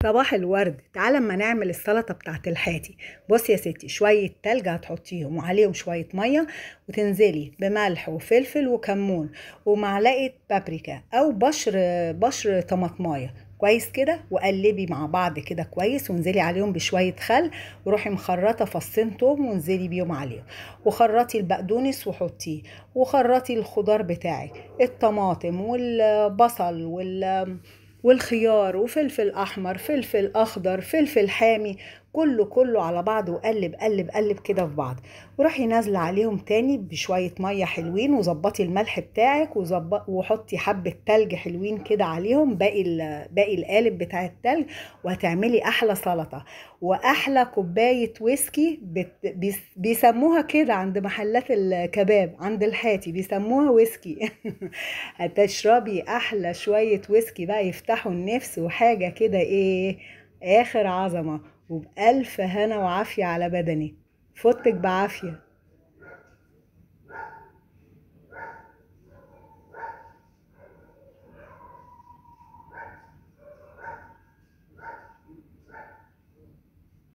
صباح الورد. تعالى اما نعمل السلطة بتاعت الحاتي. بصي يا ستي، شوية تلج هتحطيهم وعليهم شوية مية، وتنزلي بملح وفلفل وكمون ومعلقة بابريكا او بشر طماطمايه كويس كده، وقلبي مع بعض كده كويس، وانزلي عليهم بشوية خل، وروحي مخرطة فصين توم وانزلي بيهم عليهم، وخرطي البقدونس وحطيه، وخرطي الخضار بتاعك، الطماطم والبصل والخيار وفلفل احمر فلفل اخضر فلفل حامي، كله على بعض، وقلب قلب قلب كده في بعض، وروحي نازله عليهم تاني بشويه ميه حلوين، وظبطي الملح بتاعك وحطي حبه تلج حلوين كده عليهم، باقي القالب بتاع التلج، وهتعملي احلى سلطه واحلى كوبايه ويسكي. بيسموها كده عند محلات الكباب، عند الحاتي بيسموها ويسكي. هتشربي احلى شوية ويسكي بقى يفتحوا النفس، وحاجة كده ايه، اخر عظمة، وبألف هنا وعافية على بدنك. فوتك بعافية.